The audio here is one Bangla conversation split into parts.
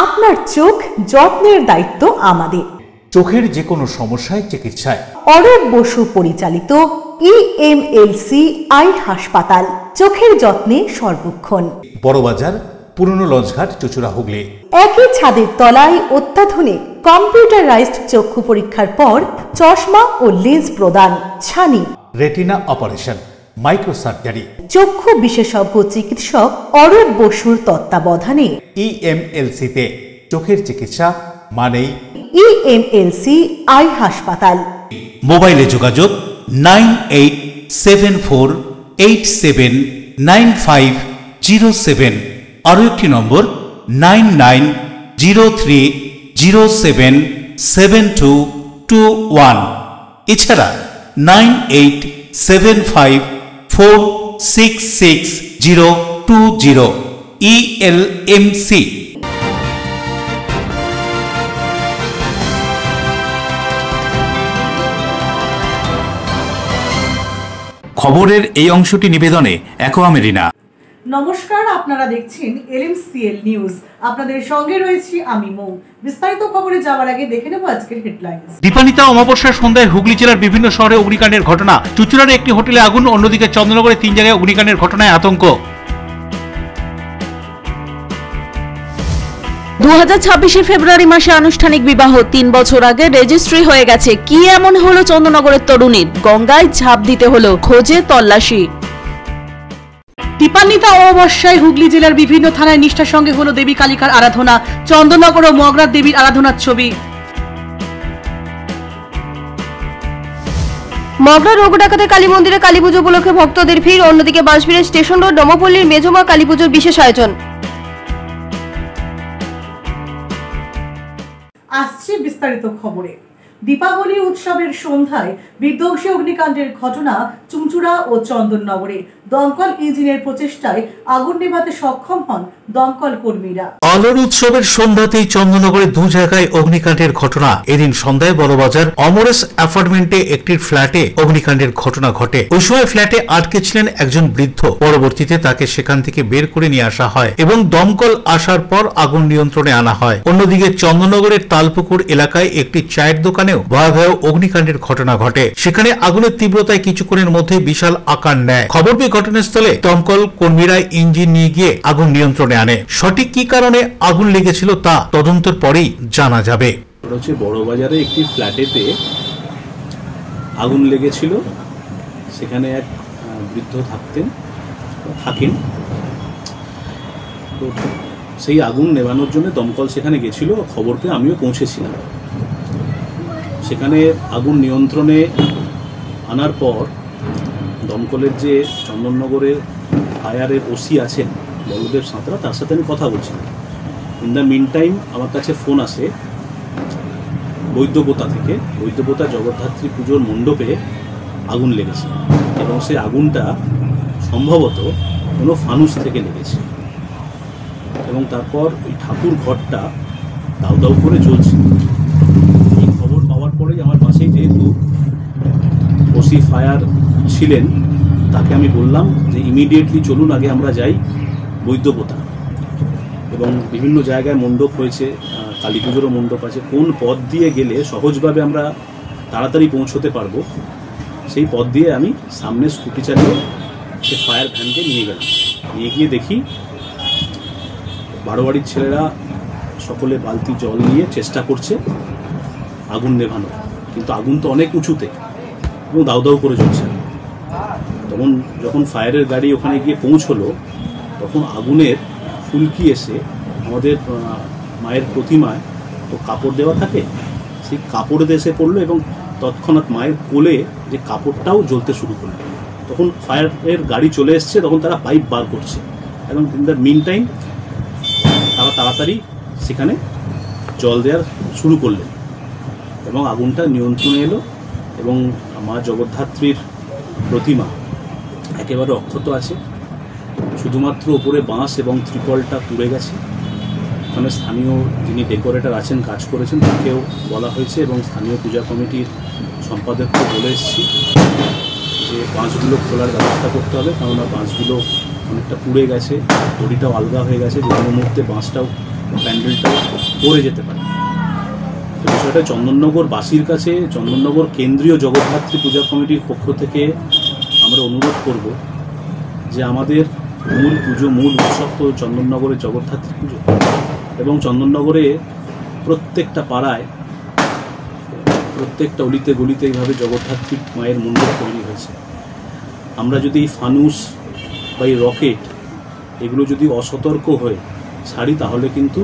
আপনার চোখ যত্নের দায়িত্ব আমাদের। চোখের যে কোনো সমস্যায় চিকিৎসায় অরূপ বসু পরিচালিত EMLC আই হাসপাতাল, চোখের যত্নে সর্বক্ষণ। বড়বাজার, পুরনো লঞ্চঘাট, চুঁচুড়া, হুগলি। একই ছাদের তলায় অত্যাধুনিক কম্পিউটারাইজড চক্ষু পরীক্ষার পর চশমা ও লেন্স প্রদান, ছানি, রেটিনা অপারেশন, মাইক্রোসার্জারি। চক্ষু বিশেষজ্ঞ চিকিৎসক অরূপ বসুর তত্ত্বাবধানে EMLC-তে চোখের চিকিৎসা মানেই EMLC আই হাসপাতাল। মোবাইলে যোগাযোগ 9874879507। আরও একটি নম্বর 9903077221। এছাড়া 9875466020। ELMC। খবরের এই অংশটি নিবেদনে অ্যাকোয়া মেরিনা। নমস্কার, আপনারা দেখছেন LMCL নিউজ। আপনাদের সঙ্গে রয়েছি আমি মৌ। বিস্তারিত খবরে যাওয়ার আগে দেখে নেব আজকের হেডলাইন্স। দীপান্বিতা অমাবস্যার সন্ধ্যায় হুগলি জেলার বিভিন্ন শহরে অগ্নিকাণ্ডের ঘটনা। চুঁচুড়ার একটি হোটেলে আগুন, অন্যদিকে চন্দননগরে 3 জায়গায় অগ্নিকাণ্ডের ঘটনায় আতঙ্ক। 2026 ফেব্রুয়ারি মাসে আনুষ্ঠানিক বিবাহ, 3 বছর আগে রেজিস্ট্রি হয়ে গেছে। কি এমন হলো চন্দননগরের তরুণীর? গঙ্গায় ঝাঁপ দিতে হলো, খোঁজে তল্লাশি। দীপান্বিতা অমাবস্যায় হুগলি জেলার বিভিন্ন থানায় নিষ্ঠার সঙ্গে হলো দেবী কালিকার আরাধনা। চন্দননগর ও মগরার দেবীর আরাধনার ছবি। মগরা রঘুডাকাতের কালী মন্দিরে কালী পুজো উপলক্ষে ভক্তদের ভিড়, অন্যদিকে বাঁশবিড়ের স্টেশন রোড ডমপল্লীর মেজমা কালী পুজোর বিশেষ আয়োজন। আসছে বিস্তারিত খবরে। দীপাবলি উৎসবের সন্ধ্যায় বিধ্বংসী অগ্নিকাণ্ডের ঘটনা চুঁচুড়া ও চন্দননগরে। দমকল ইঞ্জিনের প্রচেষ্টায় আগুন নেভাতে সক্ষম হন দমকল কর্মীরা। আলোর উৎসবের সন্ধ্যাতেই চন্দননগরে 2 জায়গায় অগ্নিকাণ্ডের ঘটনা। এদিন সন্ধ্যায় বড়বাজার অমরেশ অ্যাপার্টমেন্টে একটি ফ্ল্যাটে অগ্নিকাণ্ডের ঘটনা ঘটে। ওই সময় ফ্ল্যাটে আটকে ছিলেন একজন বৃদ্ধ। পরবর্তীতে তাকে সেখান থেকে বের করে নিয়ে আসা হয় এবং দমকল আসার পর আগুন নিয়ন্ত্রণে আনা হয়। অন্যদিকে চন্দননগরের তালপুকুর এলাকায় একটি চায়ের দোকানেও ভয়াবহ অগ্নিকাণ্ডের ঘটনা ঘটে। সেখানে আগুনের তীব্রতায় কিছুক্ষণের মধ্যে বিশাল আকার নেয়। খবর পেয়ে ঘটনাস্থলে দমকল কর্মীরা ইঞ্জিন নিয়ে গিয়ে আগুন নিয়ন্ত্রণে আনে। সঠিক কি কারণে আগুন লেগেছিল তা তদন্তের পরেই জানা যাবে। বড়বাজারে একটি ফ্ল্যাটেতে আগুন লেগেছিল। সেখানে এক বৃদ্ধ থাকেন। তো সেই আগুন নেভানোর জন্য দমকল সেখানে গেছিল। খবর পেয়ে আমিও পৌঁছেছিলাম। সেখানে আগুন নিয়ন্ত্রণে আনার পর দমকলের যে চন্দননগরের ফায়ারের ওসি আছেন বলদেব সাঁতরা, তার সাথে আমি কথা বলছিলাম। ইন দ্য মিন টাইম আমার কাছে ফোন আসে বৈদ্যপোতা থেকে। বৈদ্যপোতা জগদ্ধাত্রী পুজোর মণ্ডপে আগুন লেগেছে এবং সেই আগুনটা সম্ভবত কোনো ফানুস থেকে লেগেছে এবং তারপর ওই ঠাকুর ঘরটা দাউ দাউ করে জ্বলছে। এই খবর পাওয়ার পরেই আমার পাশেই যেহেতু ওসি ফায়ার ছিলেন, তাকে আমি বললাম যে ইমিডিয়েটলি চলুন আগে আমরা যাই বৈদ্যপোতা। এবং বিভিন্ন জায়গায় মণ্ডপ হয়েছে, কালী পুজোরও মণ্ডপ আছে। কোন পথ দিয়ে গেলে সহজভাবে আমরা তাড়াতাড়ি পৌঁছতে পারবো সেই পথ দিয়ে আমি সামনে স্কুটি চালিয়ে সে ফায়ার ভ্যানকে নিয়ে গেলাম। নিয়ে গিয়ে দেখি বারোয়ারির ছেলেরা সকলে বালতি জল নিয়ে চেষ্টা করছে আগুন নেভানো, কিন্তু আগুন তো অনেক উঁচুতে এবং দাউ দাউ করে জ্বলছে। তখন যখন ফায়ারের গাড়ি ওখানে গিয়ে পৌঁছলো, তখন আগুনের ফুলকি এসে আমাদের মায়ের প্রতিমায় তো কাপড় দেওয়া থাকে, সেই কাপড়ে এসে পড়লো এবং তৎক্ষণাৎ মায়ের কোলে যে কাপড়টাও জ্বলতে শুরু করলো। তখন ফায়ারের গাড়ি চলে এসছে, তখন তারা পাইপ বার করছে এবং ইন দ্য মিন টাইম তারা তাড়াতাড়ি সেখানে জল দেওয়ার শুরু করলেন এবং আগুনটা নিয়ন্ত্রণে এলো এবং মা জগদ্ধাত্রীর প্রতিমা একেবারে অক্ষত আছে। শুধুমাত্র ওপরে বাঁশ এবং ত্রিপলটা পুড়ে গেছে। ওখানে স্থানীয় যিনি ডেকোরেটর আছেন, কাজ করেছেন, তাকেও বলা হয়েছে এবং স্থানীয় পূজা কমিটির সম্পাদককে বলে এসেছি যে বাঁশগুলো খোলার ব্যবস্থা করতে হবে, কেননা বাঁশগুলো অনেকটা পুড়ে গেছে, দড়িটাও আলগা হয়ে গেছে, যে কোনো মুহূর্তে বাঁশটাও প্যান্ডেলটাও পড়ে যেতে পারে। তো বিষয়টা চন্দননগরবাসীর কাছে চন্দননগর কেন্দ্রীয় জগদ্ধাত্রী পূজা কমিটির পক্ষ থেকে আমরা অনুরোধ করব যে আমাদের মূল পুজো, মূল উৎসব তো চন্দননগরের জগদ্ধাত্রী পুজো, এবং চন্দননগরে প্রত্যেকটা পাড়ায়, প্রত্যেকটা অলিতে গলিতে এইভাবে জগদ্ধাত্রী মায়ের মন্দির তৈরি হয়েছে। আমরা যদি ফানুস বা এই রকেট এগুলো যদি অসতর্ক হয়ে ছাড়ি তাহলে কিন্তু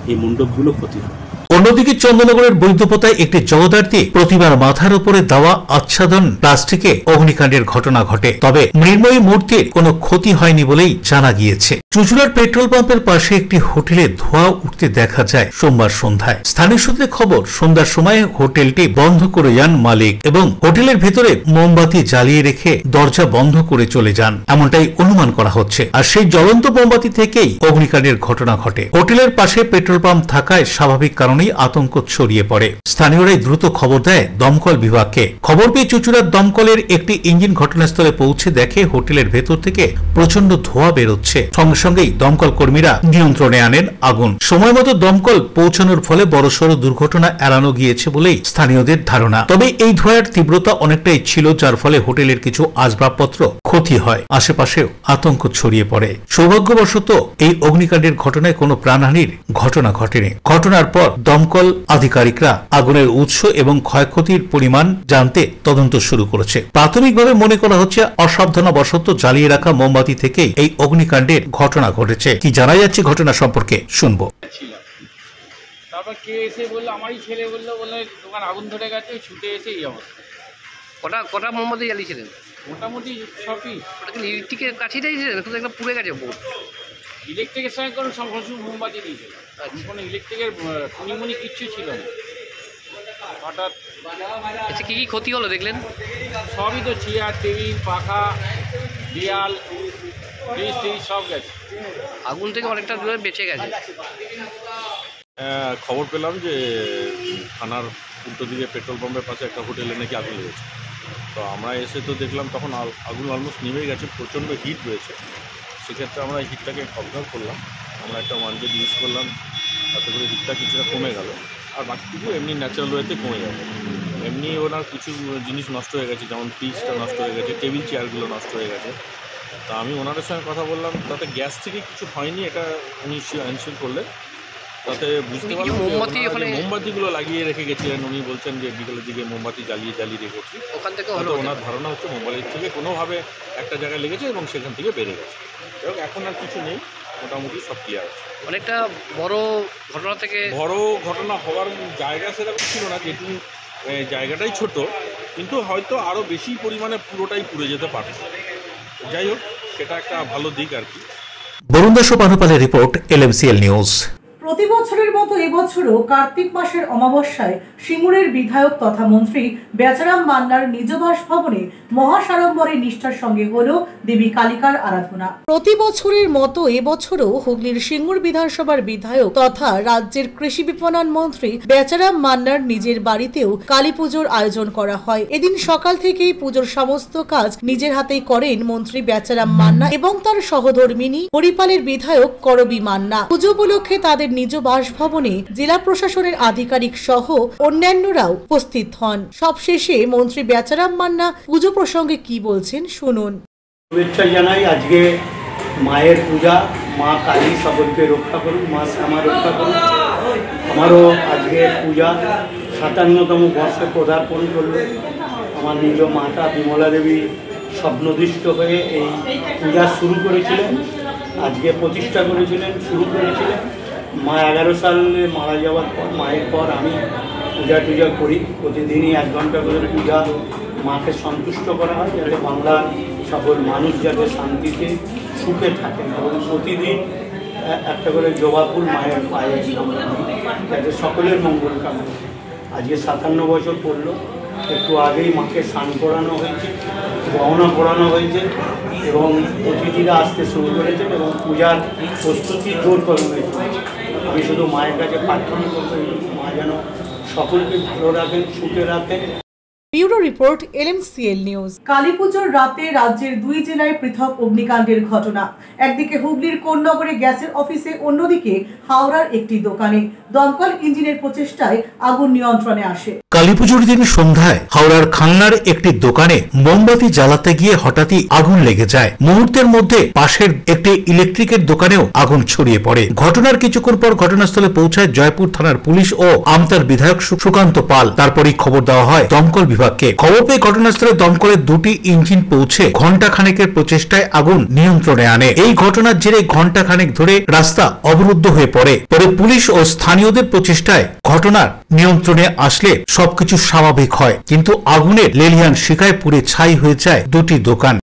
এই মণ্ডপগুলো ক্ষতি হয়। অন্যদিকে চন্দননগরের বৈদ্যপতায় একটি জগদ্ধাত্রী প্রতিমার মাথার উপরে দেওয়া আচ্ছাদন প্লাস্টিকে অগ্নিকাণ্ডের ঘটনা ঘটে, তবে মৃন্ময়ী মূর্তির কোনো ক্ষতি হয়নি বলেই জানা গিয়েছে। চুঁচুড়ার পেট্রোল পাম্পের পাশে একটি হোটেলে ধোঁয়া উঠতে দেখা যায় সোমবার সন্ধ্যায়। স্থানীয় সূত্রে খবর, সন্ধ্যার সময় হোটেলটি বন্ধ করে যান মালিক এবং হোটেলের ভেতরে মোমবাতি জ্বালিয়ে রেখে দরজা বন্ধ করে চলে যান, এমনটাই অনুমান করা হচ্ছে। আর সেই জ্বলন্ত মোমবাতি থেকেই অগ্নিকাণ্ডের ঘটনা ঘটে। হোটেলের পাশে পেট্রোল পাম্প থাকায় স্বাভাবিক কারণেই আতঙ্ক ছড়িয়ে পড়ে। স্থানীয়রাই দ্রুত খবর দেয় দমকল বিভাগকে। খবর পেয়ে চুঁচুড়ার দমকলের একটি ইঞ্জিন ঘটনাস্থলে পৌঁছে দেখে হোটেলের ভেতর থেকে প্রচন্ড ধোঁয়া বেরোচ্ছে। সঙ্গে সঙ্গেই দমকল কর্মীরা নিয়ন্ত্রণে আনেন আগুন। সময় মতো দমকল পৌঁছানোর ফলে বড়সড় দুর্ঘটনা এড়ানো গিয়েছে বলেই স্থানীয়দের ধারণা। তবে এই ধোঁয়ার তীব্রতা অনেকটাই ছিল, যার ফলে হোটেলের কিছু আসবাবপত্র ক্ষতি হয়। আশেপাশেও আতঙ্ক ছড়িয়ে পড়ে। সৌভাগ্যবশত এই অগ্নিকাণ্ডের ঘটনায় কোনো প্রাণহানির ঘটনা ঘটেনি। ঘটনার পর দমকল আধিকারিকরা আগুনের উৎস এবং ক্ষয়ক্ষতির পরিমাণ জানতে তদন্ত শুরু করেছে। প্রাথমিকভাবে মনে করা হচ্ছে অসাবধানবশত জ্বালিয়ে রাখা মোমবাতি থেকেই এই অগ্নিকাণ্ডের ঘটনা ঘটেছে। কি জানা যাচ্ছে ঘটনা সম্পর্কে শুনবো। তারপর কে এসে বললো, আমারই ছেলে বললো দোকান আগুন ধরে গেছে, ছুটে এসে এই অবস্থা। কটা মোমবাতি জ্বালিয়েছিলেন? মোটামুটি 6 পিস। ওটা কি ইলেকট্রিকের কাছে দিয়েছিলেন? কিন্তু একটা পুড়ে গেছে বোর্ড। ইলেকট্রিকের সঙ্গে কোনো সমস্যা মোমবাতি দিয়েছিল, কোনো ইলেকট্রিকের টুনিমুনি কিচ্ছু ছিল না। হঠাৎ আচ্ছা, কী কী ক্ষতি হলো দেখলেন? সবই তো, চেয়ার, টেবিল, পাখা, দেয়াল, ফ্রিজ টিজ সব গেছে। আগুন থেকে অনেকটা দূরে বেঁচে গেছে। খবর পেলাম যে থানার উল্টো দিকে পেট্রোল পাম্পের পাশে একটা হোটেলে নাকি আগুন লেগেছে। তো আমরা এসে তো দেখলাম তখন আগুন অলমোস্ট নিভে গেছে, প্রচণ্ড হিট রয়েছে। সেক্ষেত্রে আমরা হিটটাকে অবজার্ভ করলাম, আমরা একটা 1 ইউজ করলাম, তাতে করে হিটটা কিছুটা কমে গেল। আর বাকিটুকু এমনি ন্যাচারাল ওয়েতে কমে যাবে। এমনি ওনার কিছু জিনিস নষ্ট হয়ে গেছে, যেমন ফ্রিজটা নষ্ট হয়ে গেছে, টেবিল চেয়ারগুলো নষ্ট হয়ে গেছে। তা আমি ওনাদের সঙ্গে কথা বললাম, তাতে গ্যাস থেকে কিছু হয়নি, এটা উনি এনশিওর করলে। তাতে বুঝতে পারলাম মোমবাতিগুলো লাগিয়ে রেখে গেছিলেন। উনি বলছেন যে বিকেলের দিকে মোমবাতি জ্বালিয়ে রেখেছি, ওখান থেকে ওনার ধারণা হচ্ছে মোমবাতির থেকে কোনোভাবে একটা জায়গায় লেগেছে এবং সেখান থেকে বেড়ে গেছে। এবং এখন আর কিছু নেই, মোটামুটি সব ক্লিয়ার আছে। অনেকটা বড় ঘটনা থেকে বড় ঘটনা হওয়ার জায়গা সেরকম ছিল না, যেহেতু জায়গাটাই ছোট, কিন্তু হয়তো আরও বেশি পরিমাণে পুরোটাই পুড়ে যেতে পারত। যাই হোক, সেটা একটা ভালো দিক আর কি। বরুণ দাস পানুপালের রিপোর্ট, LMCL নিউজ। প্রতি বছরের মতো এবছরও কার্তিক মাসের অমাবস্যায় সিঙ্গুরের বিধায়ক তথা মন্ত্রী বেচারাম মান্নার নিজ বাসভবনে মহাসাড়ম্বরে নিষ্ঠার সঙ্গে হল দেবী কালিকার আরাধনা। প্রতি বছরের মতো এবছরও হুগলির সিঙ্গুর বিধানসভার বিধায়ক তথা রাজ্যের কৃষি বিপণন মন্ত্রী বেচারাম মান্নার নিজের বাড়িতেও কালী পুজোর আয়োজন করা হয়। এদিন সকাল থেকেই পুজোর সমস্ত কাজ নিজের হাতেই করেন মন্ত্রী বেচারাম মান্না এবং তার সহধর্মিনী হরিপালের বিধায়ক করবী মান্না। পুজো উপলক্ষে তাদের নিজ বাসভবনে জেলা প্রশাসনের আধিকারিক সহ অন্যান্যরাও উপস্থিত হন। সবশেষে মন্ত্রী বেচারাম মান্না পুজো প্রসঙ্গে কি বলছেন শুনুন। শুভেচ্ছা জানাই। আজকে মায়ের পূজা, মা কালী সকলকে রক্ষা করুন, মা শ্যামা রক্ষা করুন। আমারও আজকে পূজা 57তম বর্ষে পদার্পণ করল। আমার নিজ মাতা বিমলা দেবী স্বপ্নদৃষ্ট হয়ে এই পূজা শুরু করেছিলেন, আজকে প্রতিষ্ঠা করেছিলেন, শুরু করেছিলেন। মা 11 সালে মারা যাওয়ার পর, মায়ের পর আমি পূজা করি। প্রতিদিনই 1 ঘন্টা করে পূজা মাকে সন্তুষ্ট করা হয়, যাতে বাংলার সকল মানুষ যাতে শান্তিতে সুখে থাকেন। এবং প্রতিদিন একটা করে জবা ফুল মায়ের পায়ে যাতে সকলের মঙ্গল কামনা। আজকে 57 বছর পড়লো। একটু আগেই মাকে স্নান করানো হয়েছে, গহনা পরানো হয়েছে এবং অতিথিরা আসতে শুরু করেছেন এবং পূজার প্রস্তুতি জোর করানো হয়েছে। আমি শুধু মায়ের কাছে প্রার্থনা করতে, মা যেন সকলকে ভালো রাখেন, সুখে রাখেন। Bureau report LMCL news. কালীপুজোর রাতে রাজ্যের 2 জেলায় পৃথক অগ্নিকাণ্ডের ঘটনা। একদিকে হুগলির কোন্নগরে গ্যাসের অফিসে, অন্যদিকে হাওড়ার একটি দোকানে দমকল ইঞ্জিনের প্রচেষ্টায় আগুন নিয়ন্ত্রণে আসে। কালীপুজোর দিন সন্ধ্যায় হাওড়ার খান্নার একটি দোকানে মোমবাতি জ্বালাতে গিয়ে হঠাৎই আগুন লেগে যায়। মুহূর্তের মধ্যে পাশের একটি ইলেকট্রিকের দোকানেও আগুন ছড়িয়ে পড়ে। ঘটনার কিছুক্ষণ পর ঘটনাস্থলে পৌঁছায় জয়পুর থানার পুলিশ ও আমতার বিধায়ক সুকান্ত পাল। তারপরই খবর দেওয়া হয় দমকল বিভাগকে। খবর পেয়ে ঘটনাস্থলে দমকলের 2টি ইঞ্জিন পৌঁছে ঘণ্টা খানেকের প্রচেষ্টায় আগুন নিয়ন্ত্রণে আনে। এই ঘটনার জেরে ঘণ্টা খানেক ধরে রাস্তা অবরুদ্ধ হয়ে পড়ে। পরে পুলিশ ও স্থানীয়দের প্রচেষ্টায় ঘটনার নিয়ন্ত্রণে আসলে সবকিছু স্বাভাবিক হয়, কিন্তু আগুনের লেলিহান শিখায় পুড়ে ছাই হয়ে যায় 2টি দোকান।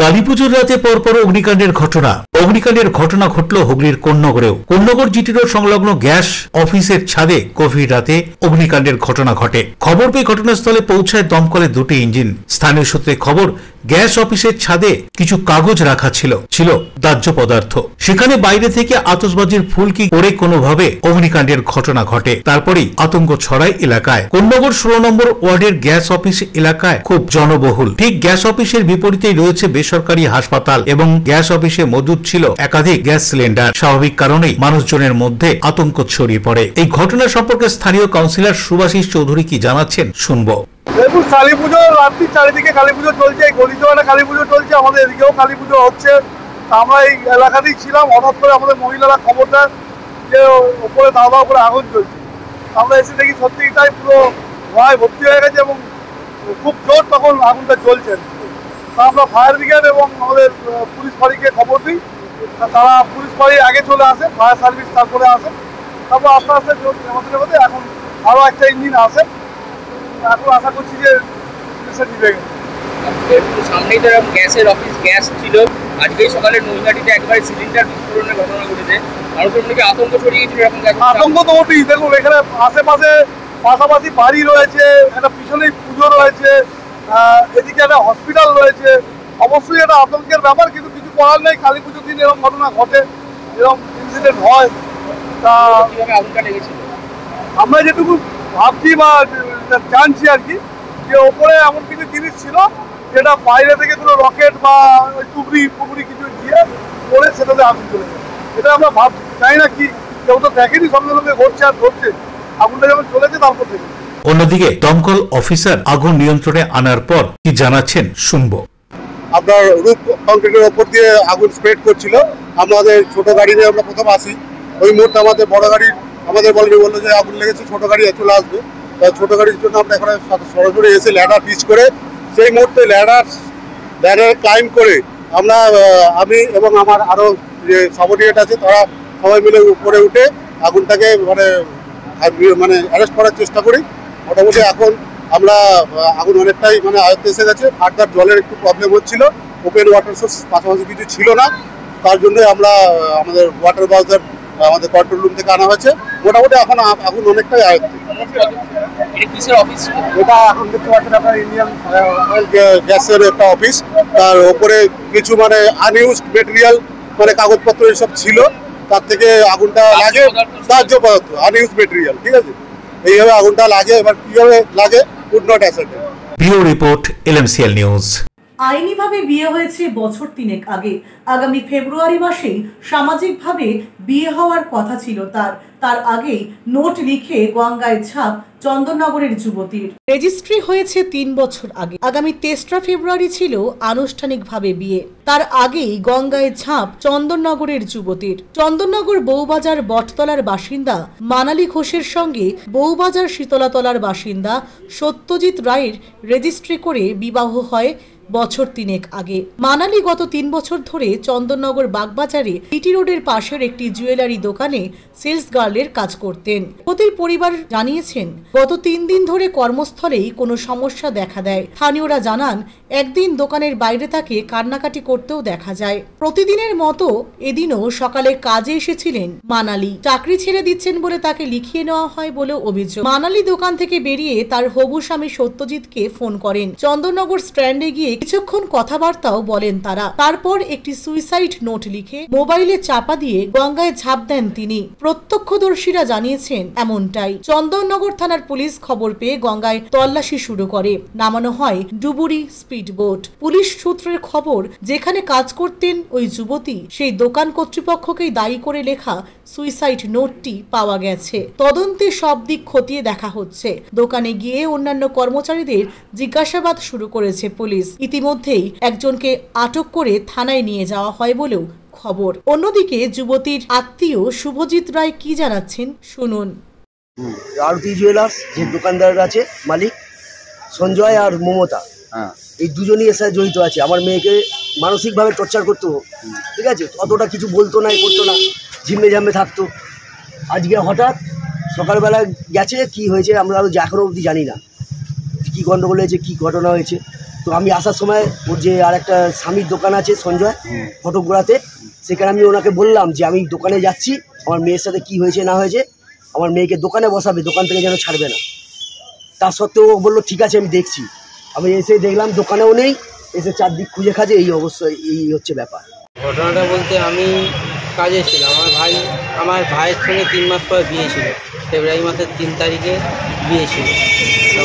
কালীপুজোর রাতে পরপর অগ্নিকাণ্ডের ঘটনা ঘটল হুগলির কোন্নগরেও। কোন্নগর জিটি রোড সংলগ্ন গ্যাস অফিসের ছাদে গভীর রাতে অগ্নিকাণ্ডের ঘটনা ঘটে। খবর পেয়ে ঘটনাস্থলে পৌঁছায় দমকলের 2টি ইঞ্জিন। স্থানীয় সূত্রে খবর, গ্যাস অফিসের ছাদে কিছু কাগজ রাখা ছিল দাহ্য পদার্থ। সেখানে বাইরে থেকে আতশবাজির ফুলকি করে কোনোভাবে অগ্নিকাণ্ডের ঘটনা ঘটে। তারপরেই আতঙ্ক ছড়ায় এলাকায়। কোন্নগর 16 নম্বর ওয়ার্ডের গ্যাস অফিস এলাকায় খুব জনবহুল। ঠিক গ্যাস অফিসের বিপরীতেই রয়েছে বেসরকারি হাসপাতাল এবং গ্যাস অফিসে মজুদ ছিল একাধিক গ্যাস সিলিন্ডার। স্বাভাবিক কারণেই মানুষজনের মধ্যে আতঙ্ক ছড়িয়ে পড়ে। এই ঘটনা সম্পর্কে স্থানীয় কাউন্সিলর সুভাষিস চৌধুরী কি জানাচ্ছেন শুনবো। দেখুন, কালী পুজো রাত্রি চারিদিকে কালী পুজো চলছে, এই গলিজোড়া কালী পুজো চলছে, আমাদের এদিকেও কালী পুজো হচ্ছে। আমরা এই এলাকাতেই ছিলাম, হঠাৎ করে আমাদের মহিলারা খবর দেন যে ওপরে দাওয়া করে আগুন চলছে। আমরা এসে দেখি সত্যি তাই পুরো ভয় ভর্তি হয়ে গেছে এবং খুব জোর তখন আগুনটা চলছে। তা আমরা ফায়ার ব্রিগেড এবং আমাদের পুলিশ ফাঁড়িকে খবর দিই। তারা পুলিশ ফাঁড়ি আগে চলে আসে, ফায়ার সার্ভিস তারপরে আসে। তারপর আস্তে আস্তে আমাদের এখন আরও একটা ইঞ্জিন আসে। এখন আশা করছি যে নিভে গেছে। সামনেই তো গ্যাসের অফিস, গ্যাস ছিল। আজকে সকালে নৈহাটিতে একবারে সিলিন্ডার বিস্ফোরণের ঘটনা ঘটেছে। মানুষের মধ্যে আতঙ্ক ছড়িয়ে গেছিল। আতঙ্ক তো ওঠেই। দেখুন, এখানে আশেপাশে পাশাপাশি বাড়ি রয়েছে, একটা পিছনেই পুজো রয়েছে, এদিকে একটা হসপিটাল রয়েছে। অবশ্যই একটা আতঙ্কের ব্যাপার, কিন্তু কিছু করার নেই। কালী পুজোর দিন এরকম ঘটনা ঘটে, এরকম ইনসিডেন্ট হয়। তা কিভাবে আগুনটা লেগেছিল আমরা যেটুকু ভাবছি বা জানছি আর কি, যে ওপরে এমন কিছু জিনিস ছিল যেটা বাইরে থেকে কোনো রকেট বা টুকরি পুকুরি কিছু দিয়ে পড়ে সেটাতে আগুন চলে যায়। এটা আমরা ভাবছি, জানি না কি, কেউ তো দেখেনি, সঙ্গে সঙ্গে ঘটছে আর ধরছে। আগুনটা যখন চলেছে তারপর থেকে। অন্যদিকে দমকল অফিসার আগুন নিয়ন্ত্রণে আনার পর কি জানাচ্ছেন শুনবো। আপনার রূপ কংক্রিটের ওপর দিয়ে আগুন স্প্রেড করছিল। আমাদের ছোট গাড়ি নিয়ে আমরা প্রথম আসি। ওই মুহূর্তে আমাদের বড় গাড়ির আমাদের বললো যে আগুন লেগেছে, ছোট গাড়ি চলে আসবে। ছোট গাড়ির জন্য আমরা এখানে সরাসরি এসে ল্যাডার পিচ করে সেই মুহূর্তে ল্যাডার ক্লাইম্ব করে আমি এবং আমার আরও যে সাবঅর্ডিনেট আছে তারা সবাই মিলে উপরে উঠে আগুনটাকে মানে অ্যারেস্ট করার চেষ্টা করি। মোটামুটি এখন আমরা আগুন অনেকটাই আয়ত্তে এসে গেছে। ফার্দার জলের একটু প্রবলেম হচ্ছিল, ওপেন ওয়াটার সোর্স পাশাপাশি কিছু ছিল না, তার জন্যই আমরা আমাদের ওয়াটার বাউজার আমাদের কন্ট্রোল রুম থেকে আনা হয়েছে। মোটামুটি এখন আগুন অনেকটাই আয়ত্তে। এটা এখন দেখতে পাচ্ছেন আপনার ইন্ডিয়ান অয়েল গ্যাসের একটা অফিস। তার ওপরে কিছু আনইউজড মেটেরিয়াল কাগজপত্র এসব ছিল, তার থেকে আগুনটা লাগে। দাহ্য পদার্থ, আনইউজড মেটেরিয়াল, ঠিক আছে, এইভাবে আগুনটা লাগে। এবার কিভাবে লাগে could not ascertain. Bureau report LMCL news. আইনিভাবে বিয়ে হয়েছে বছর 3 আগে। আগামী ফেব্রুয়ারি মাসেই সামাজিকভাবে বিয়ে হওয়ার কথা ছিল তার আগেই নোট লিখে গঙ্গায় ছাপ চন্দননগরের যুবতীর। রেজিস্ট্রি হয়েছে 3 বছর আগে। আগামী 23 ফেব্রুয়ারি ছিল আনুষ্ঠানিকভাবে বিয়ে। তার আগেই গঙ্গায় ছাপ চন্দননগরের যুবতীর। চন্দননগর বউবাজার বটতলার বাসিন্দা মানালি ঘোষের সঙ্গে বউবাজার শীতলাতলার বাসিন্দা সত্যজিৎ রায়ের রেজিস্ট্রি করে বিবাহ হয় বছর 3 আগে। মানালি গত 3 বছর ধরে চন্দননগর বাগবাজারে সিটি রোডের পাশের একটি জুয়েলারি দোকানে সেলস গার্লের কাজ করতেন। পতির পরিবার জানিয়েছেন, গত 3 দিন ধরে কর্মস্থলেই কোনো সমস্যা দেখা দেয়। স্থানীয়রা জানান, একদিন দোকানের বাইরে তাকে কান্নাকাটি করতেও দেখা যায়। প্রতিদিনের মতো এদিনও সকালে কাজে এসেছিলেন মানালি। চাকরি ছেড়ে দিচ্ছেন বলে তাকে লিখিয়ে নেওয়া হয় বলে অভিযোগ। মানালি দোকান থেকে বেরিয়ে তার হবু স্বামী সত্যজিৎকে ফোন করেন। চন্দননগর স্ট্যান্ডে গিয়ে কিছুক্ষণ কথাবার্তাও বলেন তারা। তারপর একটি সুইসাইড নোট লিখে মোবাইলে চাপা দিয়ে গঙ্গায় ঝাঁপ দেন তিনি। প্রত্যক্ষদর্শীরা জানিয়েছেন এমনটাই। চন্দননগর থানার পুলিশ খবর পেয়ে গঙ্গায় তল্লাশি শুরু করে। নামানো হয় ডুবুরি স্পিডবোট। পুলিশ সূত্রের খবর, যেখানে কাজ করতেন ওই যুবতী, সেই দোকান কর্তৃপক্ষকেই দায়ী করে লেখা সুইসাইড নোটটি পাওয়া গেছে। তদন্তে সব দিক খতিয়ে দেখা হচ্ছে। দোকানে গিয়ে অন্যান্য কর্মচারীদের জিজ্ঞাসাবাদ শুরু করেছে পুলিশ। ইতিমধ্যেই একজনকে আটক করে থানায় নিয়ে যাওয়া হয় বলেও খবর। অন্যদিকে যুবতীর আত্মীয় শুভজিৎ রায় কি জানাচ্ছেন শুনুন। আরতি জুয়েলার্স যে দোকানদার আছে মালিক সঞ্জয় আর মমতা, এই দুজনই এর সাথে জড়িত আছে। আমার মেয়েকে মানসিকভাবে টর্চার করতো, ঠিক আছে, অতটা কিছু বলতো না, করতো না, ঝিমে ঝামে থাকতো। আজকে হঠাৎ সকালবেলা গেছে, কি হয়েছে আমরা এখনও অবধি জানি না, কী গণ্ডগোল হয়েছে, কী ঘটনা হয়েছে। তো আমি আসার সময় ওর যে আর একটা স্বামীর দোকান আছে সঞ্জয় ফটোগ্রাফে, সেখানে আমি ওনাকে বললাম যে আমি দোকানে যাচ্ছি, আমার মেয়ের সাথে কি হয়েছে না হয়েছে, আমার মেয়েকে দোকানে বসাবে, দোকান থেকে যেন ছাড়বে না। তা সত্ত্বেও ও বললো ঠিক আছে আমি দেখছি। আমি এসে দেখলাম দোকানেও নেই, এসে চারদিক খুঁজে খাজে, এই অবস্থায় এই হচ্ছে ব্যাপার। ঘটনাটা বলতে আমি কাজে ছিলাম, আমার ভাইয়ের সঙ্গে 3 মাস পর বিয়ে ছিল, ফেব্রুয়ারি মাসের 3 তারিখে বিয়ে ছিল।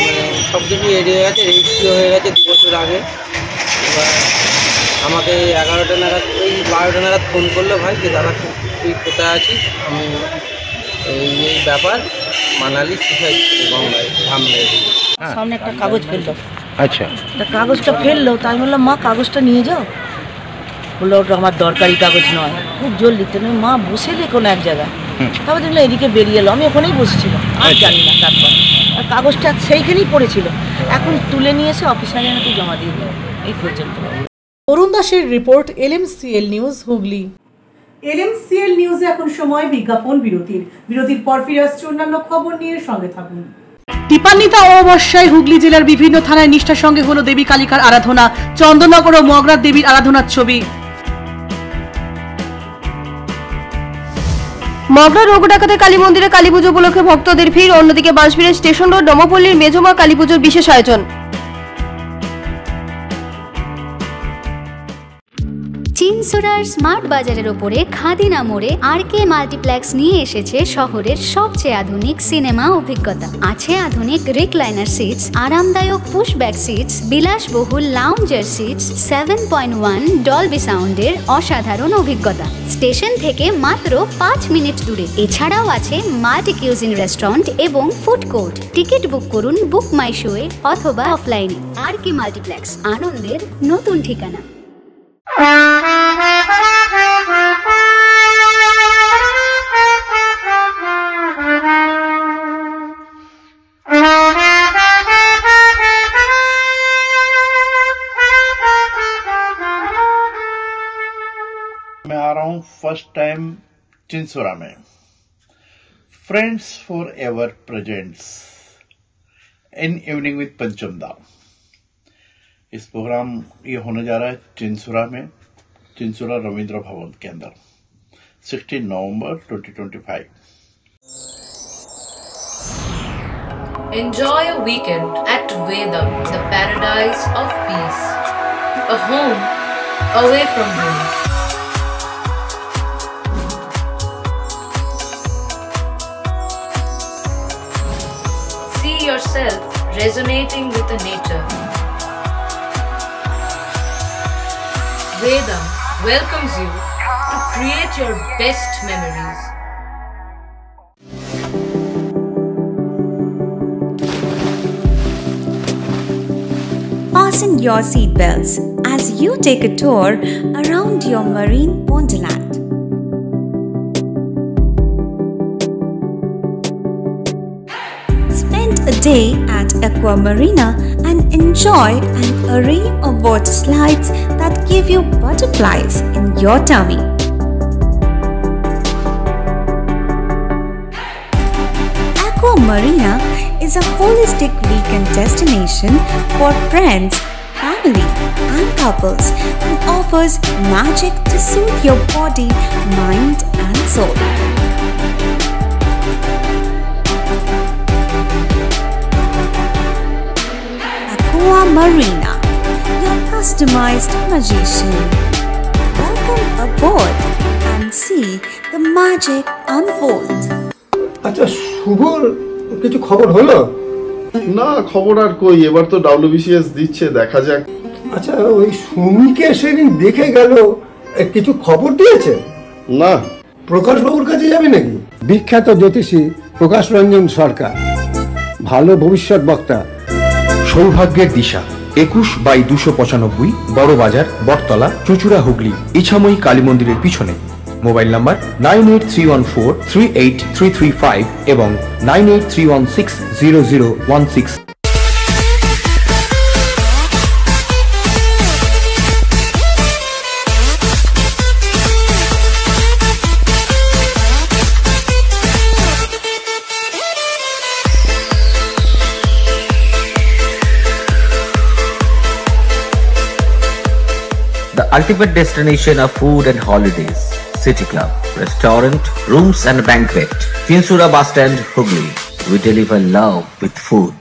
মানে সব কিছু রেডি হয়ে গেছে, রেজিস্ট্রি হয়ে গেছে 2 বছর আগে। এবার আমাকে 11টা নাগাদ, ওই 12টা নাগাদ ফোন করলো, ভাই যে দাদা তুই কোথায় আছিস, আমি এই ব্যাপার মানালি সুসাইড গঙ্গায় ঝাঁপ মেরে। সামনে একটা কাগজ ফেললো, আচ্ছা, কাগজটা ফেললো, তাই বললাম মা কাগজটা নিয়ে যাও। বললো ওটা আমার দরকারি কাগজ নয়, খুব জোর লিখতে নয়, মা বসে রে কোনো এক জায়গায়। তারপর দেখলাম এদিকে বেরিয়ে এলো, আমি ওখানেই বসেছিলাম, আর জানি না। তারপর আর কাগজটা সেইখানেই পড়েছিল, এখন তুলে নিয়ে এসে অফিসারে নাকি জমা দিয়ে দিল। এই পর্যন্ত। অরুণ দাসের report, LMCL news, Hooghly. LMCL নিউজে এখন সময় বিজ্ঞাপন বিরতির। বিরতির পর ফিরে আসছে অন্যান্য খবর নিয়ে, সঙ্গে থাকুন। টিপান্বিতা অমাবস্যায় হুগলি জেলার বিভিন্ন থানায় নিষ্ঠার সঙ্গে হলো দেবী কালিকার আরাধনা। চন্দননগর ও মগরার দেবীর আরাধনার ছবি। মগরা রঘু ডাকাতের কালী মন্দিরে কালী পুজো উপলক্ষে ভক্তদের ভিড়। অন্যদিকে বাঁশবিড়ের স্টেশন রোড ডমপল্লীর মেজমা কালী পুজোর বিশেষ আয়োজন। চিনসুরার স্মার্ট বাজারের ওপরে খাদিনা মোড়ে RK মাল্টিপ্লেক্স নিয়ে এসেছে শহরের সবচেয়ে আধুনিক সিনেমা অভিজ্ঞতা। আছে আধুনিক রিক্লাইনার সিটস, আরামদায়ক পুশব্যাক সিটস, বিলাসবহুল লাউঞ্জার সিটস, 7.1 ডলবি সাউন্ডের অসাধারণ অভিজ্ঞতা। স্টেশন থেকে মাত্র 5 মিনিট দূরে। এছাড়াও আছে মাল্টি কিউজিন রেস্টুরেন্ট এবং ফুড কোর্ট। টিকিট বুক করুন বুক মাই শোয়ে অথবা অফলাইনে। RK মাল্টিপ্লেক্স, আনন্দের নতুন ঠিকানা। मैं आ रहा हूं फर्स्ट टाइम चिंसुरा में। Friends for ever presents in evening with पंचम दा। इस प्रोग्राम ये होने जा रहा है चिंसुरा में, चिंसुरा रविंद्र भवन के अंदर 16 नवंबर 2025। Enjoy a weekend at Vedam, the paradise of peace. A home away from home. See yourself resonating with the nature. Vedam welcomes you to create your best memories. Fasten your seatbelts as you take a tour around your marine wonderland. Spend a day at Aqua Marina and enjoy an array of water slides that give you butterflies in your tummy. Aqua Marina is a holistic weekend destination for friends, family, and couples and offers magic to soothe your body, mind, and soul. Aqua Marina, your customized magician. Welcome aboard and see the magic unfold. আচ্ছা শুভর কিছু খবর হলো? না, খবর আর কই, এবার তো WBCS দিচ্ছে, দেখা যাক। আচ্ছা ওই সুমিকে সেদিন দেখে গেল, কিছু খবর দিয়েছে? না। প্রকাশ বাবুর কাছে যাবে নাকি? বিখ্যাত জ্যোতিষী প্রকাশ রঞ্জন সরকার, ভালো ভবিষ্যৎ বক্তা। সৌভাগ্যের দিশা 21/295 বড় বাজার, বটতলা, চুঁচুড়া, হুগলি, ইছাময়ী কালী মন্দিরের পিছনে। মোবাইল নাম্বার 9831438335 এবং 9831600016। The ultimate destination of food and holidays. City Club, restaurant, rooms and banquet. Chinsura Bus Stand, Hugli. We deliver love with food.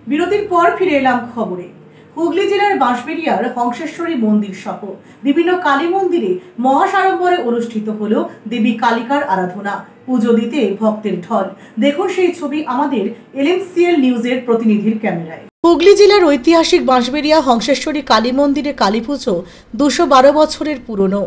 বিরতির পর ফিরে এলাম খবরে। হুগলি জেলার বাঁশবেড়িয়ার হংসেশ্বরী মন্দির সহ বিভিন্ন কালী মন্দিরে মহাসাড়ম্বরে অনুষ্ঠিত হল দেবী কালিকার আরাধনা। পুজো দিতে ভক্তের ঢল। দেখুন সেই ছবি আমাদের LMCL নিউজের প্রতিনিধির ক্যামেরায়। হুগলি জেলার ঐতিহাসিক বাঁশবেড়িয়া হংসেশ্বরী কালী মন্দিরে কালী পুজো 212 বছরের পুরনো।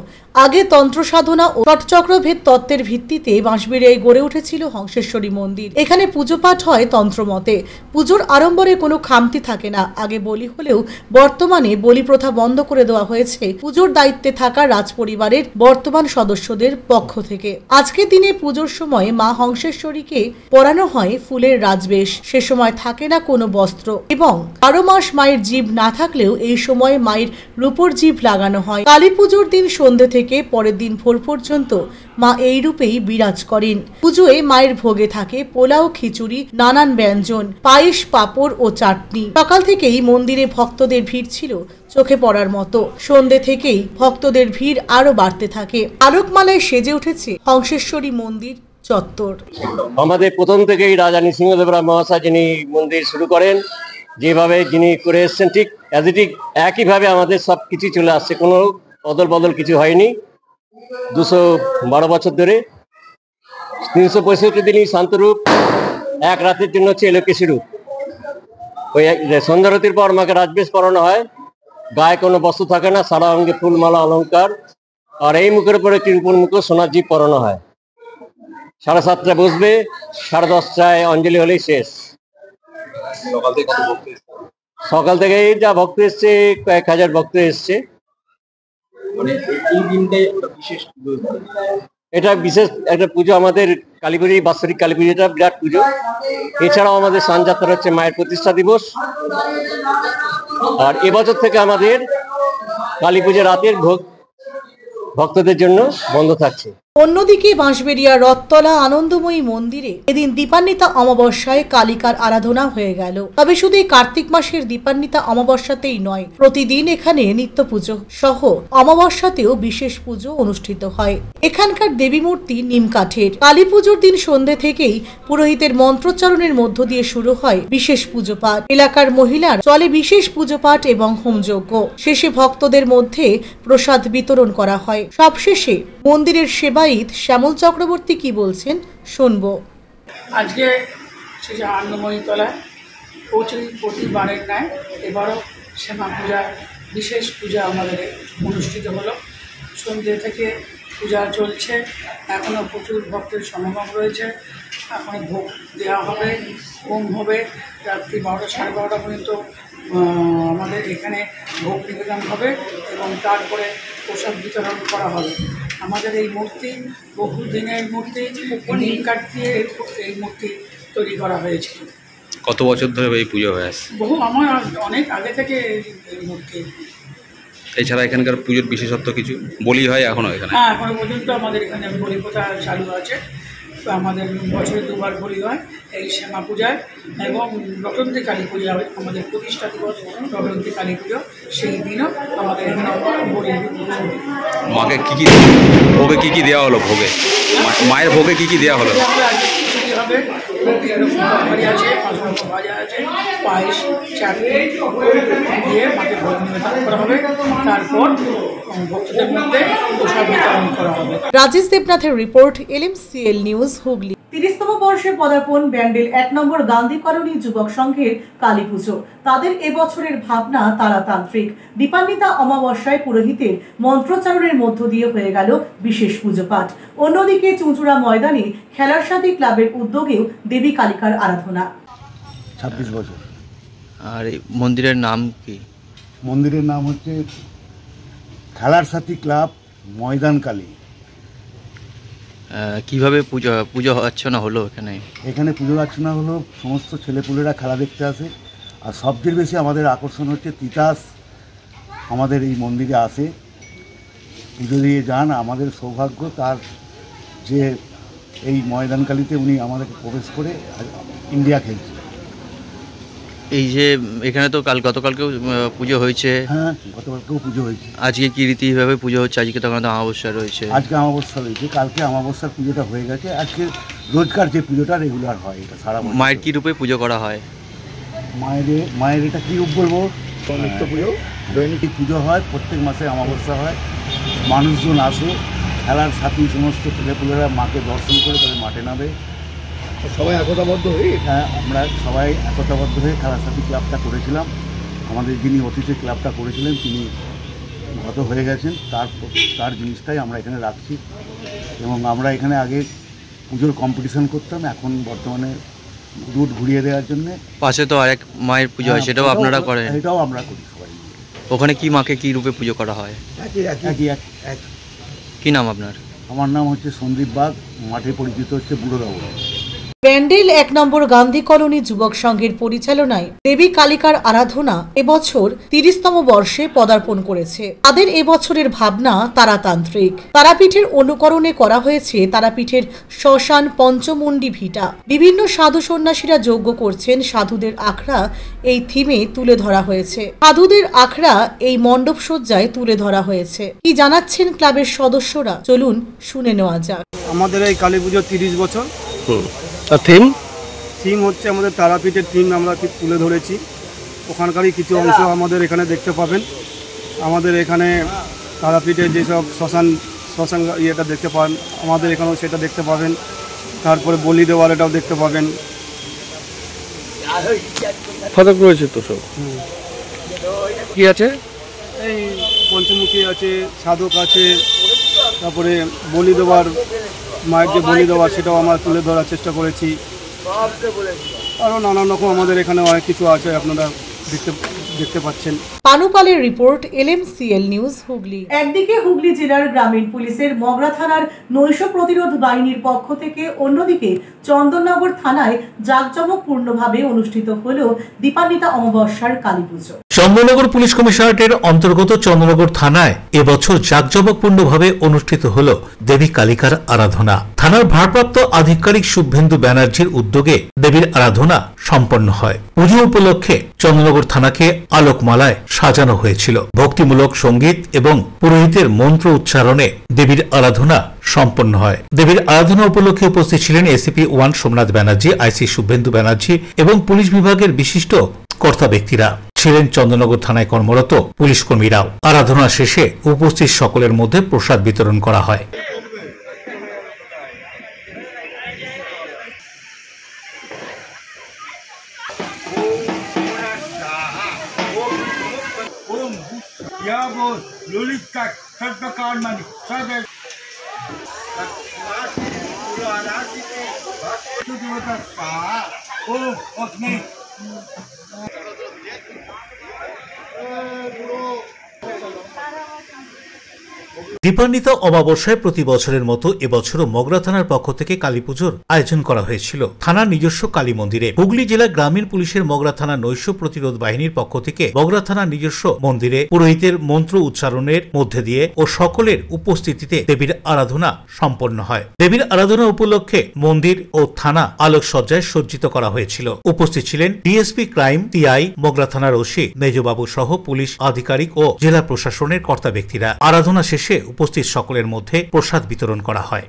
আগে তন্ত্র সাধনা ও চক্রভেদ তত্ত্বের ভিত্তিতে বাঁশবেড়িয়ায় গড়ে উঠেছিল হংসেশ্বরী মন্দির। এখানে পুজো পাঠ হয় তন্ত্রমতে। পুজোর আড়ম্বরে কোনো খামতি থাকে না। আগে বলি হলেও বর্তমানে বলি প্রথা বন্ধ করে দেওয়া হয়েছে পুজোর দায়িত্বে থাকা রাজপরিবারের বর্তমান সদস্যদের পক্ষ থেকে। আজকের দিনে পুজোর সময় মা হংসেশ্বরীকে পরানো হয় ফুলের রাজবেশ। সে সময় থাকে না কোনো বস্ত্র এবং 12 মাস মায়ের জীব না থাকলেও এই সময় মায়ের রূপোর জীব লাগানো হয়। কালী পুজোর দিন সন্ধ্যে থেকে পরের দিন ভোর পর্যন্ত মা এই রূপেই বিরাজ করেন। পুজোয় মায়ের ভোগে থাকে পোলাও, খিচুড়ি, নানান ব্যঞ্জন, পায়েস, পাঁপড় ও চাটনি। সকাল থেকেই মন্দিরে ভক্তদের ভিড় ছিল চোখে পড়ার মতো। সন্ধ্যে থেকেই ভক্তদের ভিড় আরো বাড়তে থাকে। আলোকমালায় সেজে উঠেছে হংসেশ্বরী মন্দির চত্বর। আমাদের প্রথম থেকেই রাজা নৃসিংহদেব রায় মহাশয় যিনি মন্দির শুরু করেন, যেভাবে যিনি করে এসছেন ঠিক একইভাবে আমাদের সব কিছু চলে আসছে, কোনো অদল বদল কিছু হয়নি। 212 বছর ধরে 365 দিনই শান্তরূপ, এক রাতের জন্য হচ্ছে এলোকেশী রূপ। ওই সন্ধ্যারতির পর মাকে রাজবেশ পরানো হয়, গায়ে কোনো বস্তু থাকে না, সারা অঙ্গে ফুলমালা অলঙ্কার, আর এই মুখের উপরে একটি রূপোর মুখ সোনার জীব পরানো হয়। 7:30টায় বসবে, 10:30টায় অঞ্জলি হলেই শেষ। সকাল থেকে যা ভক্ত এসছে, কয়েক হাজার ভক্ত এসছে। এটা বিশেষ একটা পুজো আমাদের কালী পুজো, বাৎসরিক কালী পুজোটা বিরাট পুজো। এছাড়াও আমাদের সানযাত্রা হচ্ছে মায়ের প্রতিষ্ঠা দিবস। আর এবছর থেকে আমাদের কালী পুজো রাতের ভোগ ভক্তদের জন্য বন্ধ থাকছে। অন্যদিকে বাঁশবেড়িয়া রথতলা আনন্দময়ী মন্দিরে এদিন দীপান্বিতা অমাবস্যায় কালিকার আরাধনা হয়ে গেল। তবে শুধু কার্তিক মাসের দীপান্বিতা অমাবস্যাতেই নয়, প্রতিদিন এখানে নিত্য পুজো সহ অমাবস্যাতেও বিশেষ পুজো অনুষ্ঠিত হয়। এখানকার দেবী মূর্তি নিম কাঠের। কালী পুজোর দিন সন্ধ্যে থেকেই পুরোহিতের মন্ত্রোচ্চারণের মধ্য দিয়ে শুরু হয় বিশেষ পুজো পাঠ। এলাকার মহিলার চলে বিশেষ পুজো পাঠ এবং হোমযজ্ঞ। শেষে ভক্তদের মধ্যে প্রসাদ বিতরণ করা হয়। সবশেষে মন্দিরের সেবা শ্যামল চক্রবর্তী কি বলছেন শুনবো। আজকে সেই আনন্দময়ী তলায় প্রতিবারের ন্যায় এবারও শ্যামা পূজা বিশেষ পূজা আমাদের অনুষ্ঠিত হলো। সন্ধ্যে থেকে পূজা চলছে, এখনও প্রচুর ভক্তের সমাগম রয়েছে। এখন ভোগ দেওয়া হবে, হোম হবে, রাত্রি 12টা 12:30 পর্যন্ত আমাদের এখানে ভোগ নিবেদন হবে এবং তারপরে প্রসাদ বিতরণ করা হবে। আমাদের এই মূর্তি বহুদিনের মূর্তি, নিম কাঠ দিয়ে এই মূর্তি তৈরি করা হয়েছে। কত বছর ধরে এই পুজো হয়ে আসছে? আমার অনেক আগে থেকে এই মূর্তি। এছাড়া এখানকার পুজোর বিশেষত্ব কিছু বলি হয় এখনো এখানে? হ্যাঁ, এখনো পর্যন্ত আমাদের এখানে বলি প্রথা চালু আছে। আমাদের বছরে 2বার বলি হয়, এই শ্যামা পূজায় এবং রটন্তী কালী পূজা আমাদের প্রতিষ্ঠা দিবস রটন্তী কালী পুজো, সেই দিনও আমাদের এখানে বলি। মাকে ভোগে কি দেওয়া হলো? ভোগে মায়ের ভোগে কি দেওয়া হলো? খিচুড়ি হবে, এবং বিভিন্ন তরকারি আছে, 5 রকম ভাজা আছে, পায়েস, চাটনি দিয়ে মাকে ভোগ নিবেদন করা হবে। তারপর ভক্তদের মধ্যে প্রসাদ বিতরণ করা হবে। রাজেশ দেবনাথের রিপোর্ট, LMCL নিউজ, হুগলি। 30তম বর্ষে পদার্পণ ব্যান্ডেল 1 নম্বর গান্ধী কলোনি যুবক সংঘের কালী পুজো। তাদের এবছরের ভাবনা তারাতান্ত্রিক। দীপান্বিতা অমাবস্যায় পুরোহিতের মন্ত্রোচ্চারণের মধ্য দিয়ে হয়ে গেল বিশেষ পুজো পাঠ। অন্যদিকে চুঁচুড়া ময়দানে খেলার সাথী ক্লাবের উদ্যোগেও দেবী কালিকার আরাধনা। 26 বছর। আর মন্দিরের নাম কি? মন্দিরের নাম হচ্ছে খেলার সাথী ক্লাব ময়দান কালী। কিভাবে পুজো অর্চনা হলো এখানে? এখানে পুজো অর্চনা হলো, সমস্ত ছেলেপুলেরা খেলা দেখতে আসে। আর সবচেয়ে বেশি আমাদের আকর্ষণ হচ্ছে তিতাস আমাদের এই মন্দিরে আসে, পুজো দিয়ে যান। আমাদের সৌভাগ্য তার যে এই ময়দানকালীতে উনি আমাদেরকে প্রবেশ করে ইন্ডিয়া খেলছে। এই যে এখানে তো গতকালকেও পুজো হয়েছে। হ্যাঁ, গতকালকেও পুজো হয়েছে। আজকে কি রীতিভাবে পুজো হচ্ছে? আজকে তো অমাবস্যা রয়েছে। আজকে অমাবস্যা রয়েছে, কালকে অমাবস্যার পুজোটা হয়ে গেছে। আজকে রোজকার যে পুজোটা রেগুলার হয়, এটা সারা বছর। মায়ের কি রূপে পুজো করা হয়? মায়ের এটা কী রূপ বলবো, নিত্য পুজো, দৈনিক পুজো হয়। প্রত্যেক মাসে অমাবস্যা হয়, মানুষজন আসে, খেলার সাথী সমস্ত ছেলেপুলেরা মাকে দর্শন করে তাদের মাঠে নামে। সবাই একতাবদ্ধ হয়ে, হ্যাঁ, আমরা সবাই একতাবদ্ধ হয়ে খেলার সাথী ক্লাবটা করেছিলাম। আমাদের যিনি অতিথি ক্লাবটা করেছিলেন তিনি গত হয়ে গেছেন, তার জিনিসটাই আমরা এখানে রাখছি। এবং আমরা এখানে আগে পুজোর কম্পিটিশন করতাম, এখন বর্তমানে রুট ঘুরিয়ে দেওয়ার জন্য পাশে তো আরেক মায়ের পুজো হয়, সেটাও আপনারা করেন? এটাও আমরা করি সবাই। ওখানে কি মাকে কি রূপে পুজো করা হয়? কি নাম আপনার? আমার নাম হচ্ছে সন্দীপ বাগ, মাঠে পরিচিত হচ্ছে বুড়োবাবু। ব্যান্ডেল 1 নম্বর গান্ধী কলোনি যুবক সংঘের পরিচালনায় দেবী কালিকার আরাধনা এবছর 30তম বর্ষে পদার্পণ করেছে। তাদের এবছরের ভাবনা তারাতান্ত্রিক। তারাপীঠের অনুকরণে করা হয়েছে তারাপীঠের শ্মশান পঞ্চমুণ্ডী ভিটা। বিভিন্ন সাধু সন্ন্যাসীরা যজ্ঞ করছেন, সাধুদের আখড়া এই থিমে তুলে ধরা হয়েছে। সাধুদের আখড়া এই মণ্ডপ সজ্জায় তুলে ধরা হয়েছে। কি জানাচ্ছেন ক্লাবের সদস্যরা, চলুন শুনে নেওয়া যাক। আমাদের এই কালী পুজো 30 বছর। থিম হচ্ছে আমাদের তারাপীঠের থিম আমরা তুলে ধরেছি। ওখানকারই কিছু অংশ আমাদের এখানে দেখতে পাবেন। আমাদের এখানে তারাপীঠের যেসব শ্মশান ইয়েটা দেখতে পান, আমাদের এখানেও সেটা দেখতে পাবেন। তারপরে বলি দেওয়ার এটাও দেখতে পাবেন। ফটক রয়েছে তো সব। কি আছে? এই পঞ্চমুখী আছে, সাধক আছে, তারপরে বলি দেওয়ার, মায়ের যে বলি দেওয়া সেটাও আমরা তুলে ধরার চেষ্টা করেছি। আরও নানান রকম আমাদের এখানে অনেক কিছু আছে, আপনারা দেখতে পাচ্ছেন। পানুপালের রিপোর্ট, LMCL নিউজ, হুগলি। একদিকে হুগলি জেলার গ্রামীণ পুলিশের মগরা থানার নৈশ প্রতিরোধ বাহিনীর পক্ষ থেকে, অন্যদিকে চন্দননগর থানায় জাঁকজমকপূর্ণভাবে অনুষ্ঠিত হল দীপান্বিতা অমাবস্যার কালী পুজো। চন্দননগর পুলিশ কমিশনারেটের অন্তর্গত চন্দননগর থানায় এবছর জাঁকজমকপূর্ণভাবে অনুষ্ঠিত হল দেবী কালিকার আরাধনা। থানার ভারপ্রাপ্ত আধিকারিক শুভেন্দু ব্যানার্জির উদ্যোগে দেবীর আরাধনা সম্পন্ন হয়। পুজো উপলক্ষে চন্দননগর থানাকে আলোকমালায় সাজানো হয়েছিল। ভক্তিমূলক সঙ্গীত এবং পুরোহিতের মন্ত্র উচ্চারণে দেবীর আরাধনা সম্পন্ন হয়। দেবীর আরাধনা উপলক্ষে উপস্থিত ছিলেন এসিপি 1 সোমনাথ ব্যানার্জি, আইসি শুভেন্দু ব্যানার্জি এবং পুলিশ বিভাগের বিশিষ্ট কর্তা ব্যক্তিরা ছিলেন। চন্দননগর থানায় কর্মরত পুলিশ কর্মীরাও। আরাধনা শেষে উপস্থিত সকলের মধ্যে প্রসাদ বিতরণ করা হয়। দীপান্বিতা অমাবস্যায় প্রতি বছরের মতো এবছরও মগরা থানার পক্ষ থেকে কালী পুজোর আয়োজন করা হয়েছিল থানার নিজস্ব কালী মন্দিরে। হুগলি জেলা গ্রামীণ পুলিশের মগরা থানা নৈশ প্রতিরোধ বাহিনীর পক্ষ থেকে মগরা থানার নিজস্ব মন্দিরে পুরোহিতের মন্ত্র উচ্চারণের মধ্যে দিয়ে ও সকলের উপস্থিতিতে দেবীর আরাধনা সম্পন্ন হয়। দেবীর আরাধনা উপলক্ষে মন্দির ও থানা আলোকসজ্জায় সজ্জিত করা হয়েছিল। উপস্থিত ছিলেন ডিএসপি ক্রাইম, টিআই, মগরা থানার ওসি মেজবাবু সহ পুলিশ আধিকারিক ও জেলা প্রশাসনের কর্তা ব্যক্তিরা। আরাধনা শেষে উপস্থিত সকলের মধ্যে প্রসাদ বিতরণ করা হয়।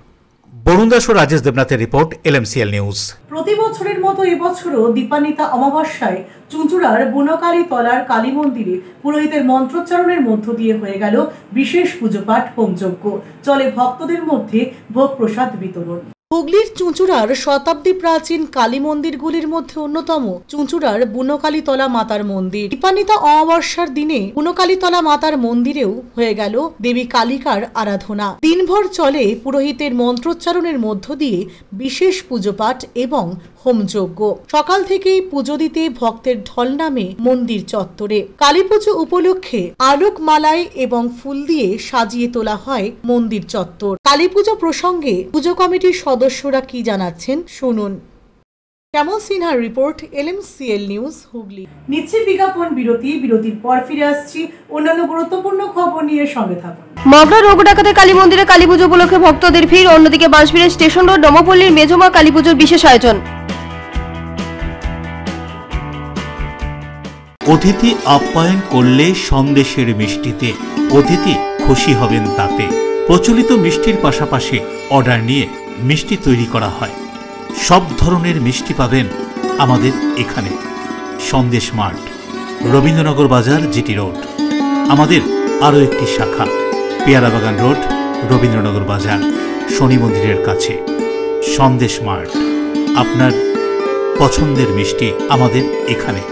বরুণ দাস ও রাজেশ দেবনাথের রিপোর্ট, LMCL নিউজ। প্রতি বছরের মতো এবছরও দীপান্বিতা অমাবস্যায় চুঁচুড়ার বুনকালী তলার কালী মন্দিরে পুরোহিতের মন্ত্রোচ্চারণের মধ্য দিয়ে হয়ে গেল বিশেষ পুজোপাঠ হোমযজ্ঞ। চলে ভক্তদের মধ্যে ভোগ প্রসাদ বিতরণ। হুগলির চুঁচুড়ার শতাব্দী প্রাচীন কালী মন্দিরগুলির মধ্যে অন্যতম চুঁচুড়ার বুনকালীতলা মাতার মন্দির। দীপান্বিতা অমাবস্যার দিনে বুনকালীতলা মাতার মন্দিরেও হয়ে গেল দেবী কালিকার আরাধনা। দিনভর চলে পুরোহিতের মন্ত্রোচ্চারণের মধ্য দিয়ে বিশেষ পুজোপাঠ এবং হোমযজ্ঞ। সকাল থেকেই পুজো দিতে ভক্তের ঢল নামে মন্দির চত্বরে। কালী পুজো উপলক্ষে আলোকমালায় এবং ফুল দিয়ে সাজিয়ে তোলা হয় মন্দির চত্বর। কালী পুজো প্রসঙ্গে পুজো কমিটির সদস্যরা কি জানাচ্ছেন শুনুন। শ্যামল সিনহার রিপোর্ট, LMCL নিউজ হুগলি। নিচ্ছে বিজ্ঞাপন বিরতি, বিরতির পর ফিরে আসছি অন্যান্য গুরুত্বপূর্ণ খবর নিয়ে, সঙ্গে থাকুন। মগরা রঘুডাকাতে কালী মন্দিরে কালী পুজো উপলক্ষে ভক্তদের ভিড়। অন্যদিকে বাঁশবিড়ের স্টেশন রোড ডমপল্লীর মেজমা কালী পুজোর বিশেষ আয়োজন। অতিথি আপ্যায়ন করলে সন্দেশের মিষ্টিতে অতিথি খুশি হবেন তাতে। প্রচলিত মিষ্টির পাশাপাশি অর্ডার নিয়ে মিষ্টি তৈরি করা হয়। সব ধরনের মিষ্টি পাবেন আমাদের এখানে। সন্দেশ মার্ট, রবীন্দ্রনগর বাজার, জিটি রোড। আমাদের আরও একটি শাখা পেয়ারাবাগান রোড, রবীন্দ্রনগর বাজার, শনি মন্দিরের কাছে। সন্দেশ মার্ট, আপনার পছন্দের মিষ্টি আমাদের এখানে।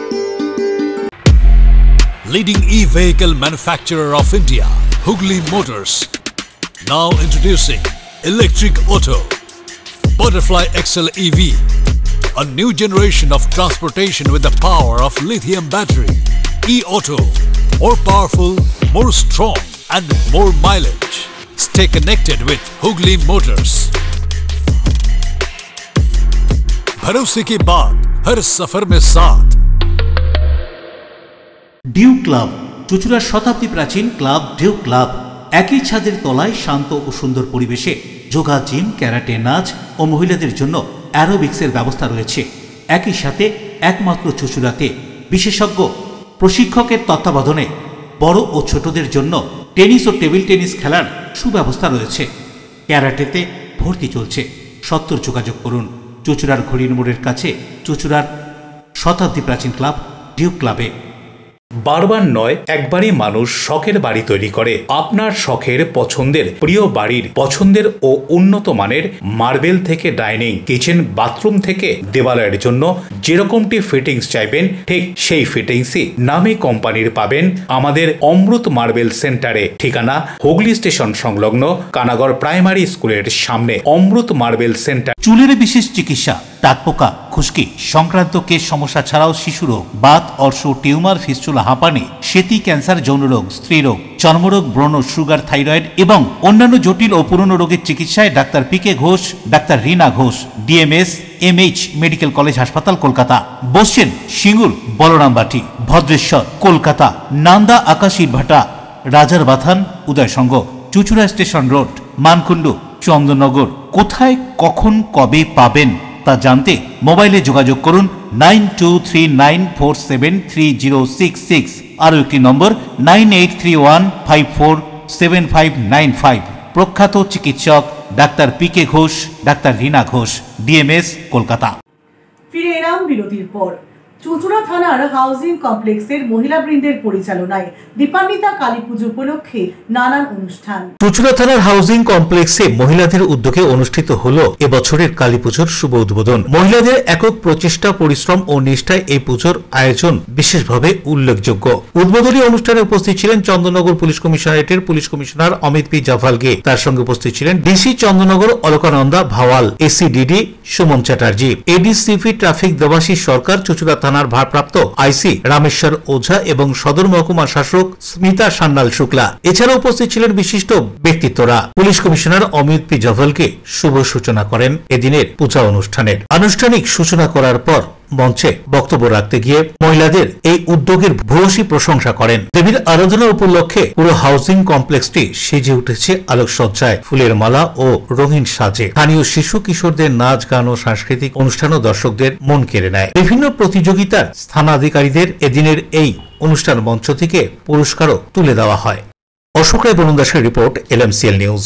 Leading e-vehicle manufacturer of India, Hugli Motors. Now introducing Electric Auto, Butterfly XL EV, a new generation of transportation with the power of lithium battery. E-Auto, more powerful, more strong and more mileage. Stay connected with Hugli Motors. भरोसे की बात हर सफर में साथ। ডিউ ক্লাব, চুঁচুড়ার শতাব্দী প্রাচীন ক্লাব ডিউ ক্লাব। একই ছাদের তলায় শান্ত ও সুন্দর পরিবেশে যোগা, জিম, ক্যারাটে, নাচ ও মহিলাদের জন্য অ্যারোবিক্সের ব্যবস্থা রয়েছে। একই সাথে একমাত্র চুঁচুড়াতে বিশেষজ্ঞ প্রশিক্ষকের তত্ত্বাবধানে বড় ও ছোটদের জন্য টেনিস ও টেবিল টেনিস খেলার সুব্যবস্থা রয়েছে। ক্যারাটেতে ভর্তি চলছে। সত্তর যোগাযোগ করুন চুঁচুড়ার ঘড়ির মোড়ের কাছে চুঁচুড়ার শতাব্দী প্রাচীন ক্লাব ডিউ ক্লাবে। বারবার নয়, একবারই মানুষ শখের বাড়ি তৈরি করে। আপনার শখের পছন্দের প্রিয় বাড়ির পছন্দের ও উন্নত মানের মার্বেল থেকে ডাইনিং, কিচেন, বাথরুম থেকে দেওয়ালের জন্য যেরকমটি ফিটিংস চাইবেন ঠিক সেই ফিটিংসই নামী কোম্পানির পাবেন আমাদের অমৃত মার্বেল সেন্টারে। ঠিকানা হুগলি স্টেশন সংলগ্ন কানাগড় প্রাইমারি স্কুলের সামনে অমৃত মার্বেল সেন্টার। চুলের বিশেষ চিকিৎসা, দাঁতপোকা, খুশকি সংক্রান্ত কেশ সমস্যা ছাড়াও শিশুরোগ, বাত, অর্শ, টিউমার, ফিস্টুলা, হাঁপানি, সেতি, ক্যান্সার, যৌনরোগ, স্ত্রীরোগ, চর্মরোগ, ব্রণ, সুগার, থাইরয়েড এবং অন্যান্য জটিল ও পুরনো রোগের চিকিৎসায় doctor P K, doctor Rina Ghosh, DMS MH medical college হাসপাতাল, কলকাতা। বসছেন সিঙ্গুর, বলরামবাটি, ভদ্রেশ্বর, কলকাতা, নান্দা, আকাশ ইটভাটা, রাজার বাথান, উদয়সঙ্গ, চুঁচুড়া স্টেশন রোড, মানকুণ্ডু, চন্দননগর। কোথায়, কখন, কবে পাবেন তা জানতে মোবাইলে যোগাযোগ করুন 9239473066। আরও একটি নম্বর 9831547595। প্রখ্যাত চিকিৎসক doctor P K, doctor Rina Ghosh, DMS, Kolkata. ফিরে এলাম বিরতির পর। চুঁচুড়া থানার হাউজিং কমপ্লেক্সের মহিলা বৃন্দের পরিচালনায় দীপান্বিতা কালী পুজো উপলক্ষে নানান অনুষ্ঠান। চুঁচুড়া থানার হাউজিং কমপ্লেক্সে মহিলাদের উদ্যোগে অনুষ্ঠিত হলো এবছরের কালী পুজোর শুভ উদ্বোধন। মহিলাদের একক প্রচেষ্টা, পরিশ্রম ও নিষ্ঠায় এই পুজোর আয়োজন বিশেষভাবে উল্লেখযোগ্য। উদ্বোধনী অনুষ্ঠানে উপস্থিত ছিলেন চন্দননগর পুলিশ কমিশনারেটের police commissioner Amit P Javalgi. তার সঙ্গে উপস্থিত ছিলেন DC Chandannagar Alakananda Bhawal, ACDD Suman Chatterjee, ADCP traffic Debashis Sarkar, চুঁচুড়া থানার ভারপ্রাপ্ত IC রামেশ্বর ওঝা এবং সদর মহকুমা শাসক স্মিতা সান্যাল শুক্লা। এছাড়া উপস্থিত ছিলেন বিশিষ্ট ব্যক্তিত্বরা। পুলিশ কমিশনার অমিত পি জাভালকে শুভ সূচনা করেন এদিনের পূজা অনুষ্ঠানের। আনুষ্ঠানিক সূচনা করার পর মঞ্চে বক্তব্য রাখতে গিয়ে মহিলাদের এই উদ্যোগের ভূয়সী প্রশংসা করেন। দেবীর আরাধনা উপলক্ষে পুরো হাউজিং কমপ্লেক্সটি সেজে উঠেছে আলোকসজ্জায়, ফুলের মালা ও রঙিন সাজে। স্থানীয় শিশু কিশোরদের নাচ, গান ও সাংস্কৃতিক অনুষ্ঠানও দর্শকদের মন কেড়ে নেয়। বিভিন্ন প্রতিযোগিতার স্থানাধিকারীদের এদিনের এই অনুষ্ঠান মঞ্চ থেকে পুরস্কারও তুলে দেওয়া হয়। অশোক রায়, বরুণ দাসের রিপোর্ট, LMCL নিউজ।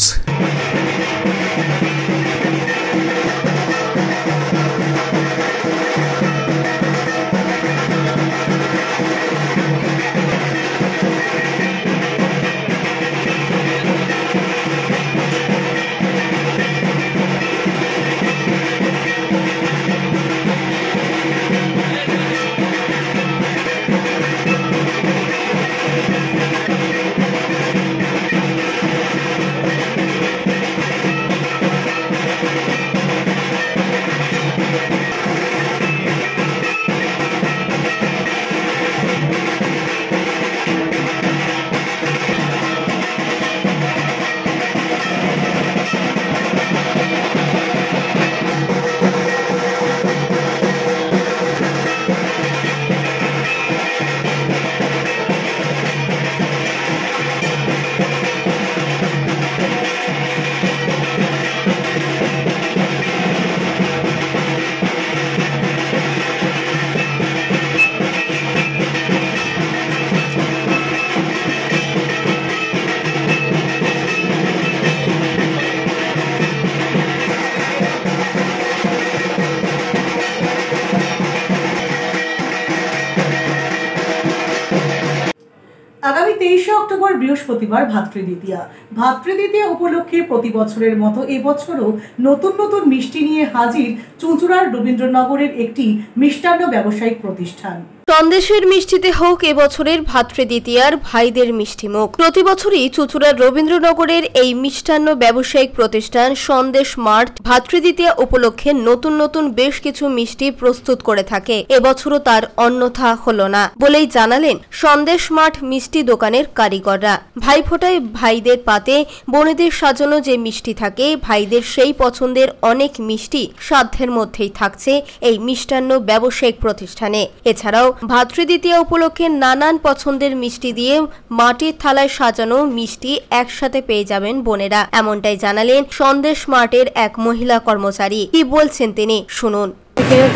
আগামী 23শে অক্টোবর বৃহস্পতিবার ভাতৃদ্বিতীয়া। ভাতৃদ্বিতীয়া উপলক্ষে প্রতি বছরের মতো এবছরও নতুন নতুন মিষ্টি নিয়ে হাজির চুঁচুড়ার রবীন্দ্রনগরের একটি মিষ্টান্ন ব্যবসায়িক প্রতিষ্ঠান। সন্দেশের মিষ্টিতে হোক এবছরের ভাতৃদ্বিতীয়ার ভাইদের মিষ্টিমুখ। প্রতি বছরই চুঁচুড়ার রবীন্দ্রনগরের এই মিষ্টান্ন ব্যবসায়িক প্রতিষ্ঠান সন্দেশ মার্ট ভাতৃদ্বিতীয়া উপলক্ষে নতুন নতুন বেশ কিছু মিষ্টি প্রস্তুত করে থাকে। এবছরও তার অন্যথা হলো না বলেই জানালেন সন্দেশ মার্ট মিষ্টি দোকানের কারিগররা। ভাইফোঁটায় ভাইদের পাতে বোনেদের সাজানো যে মিষ্টি থাকে, ভাইদের সেই পছন্দের অনেক মিষ্টি সাধ্যের মধ্যেই থাকছে এই মিষ্টান্ন ব্যবসায়িক প্রতিষ্ঠানে। এছাড়াও ভাতৃদ্বিতীয়া উপলক্ষে নানান পছন্দের মিষ্টি দিয়ে মাটির থালায় সাজানো মিষ্টি একসাথে পেয়ে যাবেন বোনেরা, এমনটাই জানালেন সন্দেশ মার্টের এক মহিলা কর্মচারী। কি বলছেন তিনি শুনুন।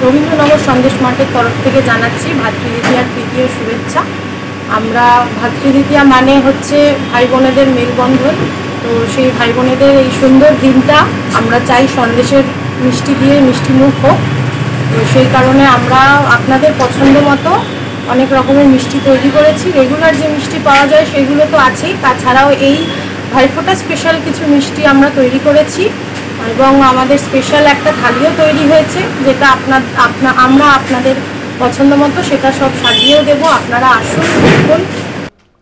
রবীন্দ্রনগর সন্দেশ মার্টের তরফ থেকে জানাচ্ছি ভাতৃদ্বিতীয়ার তৃতীয় শুভেচ্ছা। আমরা ভাতৃদ্বিতীয়া মানে হচ্ছে ভাই বোনেদের মেলবন্ধন, তো সেই ভাই বোনেদের এই সুন্দর দিনটা আমরা চাই সন্দেশের মিষ্টি দিয়ে মিষ্টিমুখ হোক। তো সেই কারণে আমরা আপনাদের পছন্দ মতো অনেক রকমের মিষ্টি তৈরি করেছি। রেগুলার যে মিষ্টি পাওয়া যায় সেগুলো তো আছেই, তাছাড়াও এই ভাইফোঁটা স্পেশাল কিছু মিষ্টি আমরা তৈরি করেছি এবং আমাদের স্পেশাল একটা থালিও তৈরি হয়েছে, যেটা আমরা আপনাদের পছন্দ মতো সেটা সব সাজিয়েও দেবো। আপনারা আসুন দেখুন।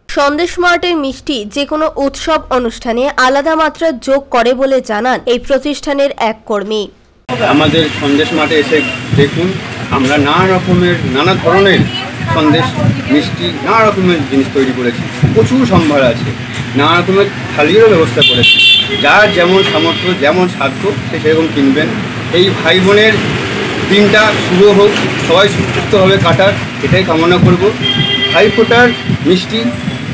সন্দেশ মার্টের মিষ্টি যে কোনো উৎসব অনুষ্ঠানে আলাদা মাত্রা যোগ করে বলে জানান এই প্রতিষ্ঠানের এক কর্মী। আমাদের সন্দেশ মার্টে এসে দেখুন, আমরা নানা ধরনের সন্দেশ মিষ্টি নানা রকমের জিনিস তৈরি করেছি, প্রচুর সম্ভার আছে, নানা রকমের থালিরও ব্যবস্থা করেছি। যার যেমন সামর্থ্য যেমন সাধ্য সে সেরকম কিনবেন। এই ভাই বোনের দিনটা শুভ হোক, সবাই সুস্থভাবে কাটার এটাই কামনা করব। ভাইফোঁটার মিষ্টি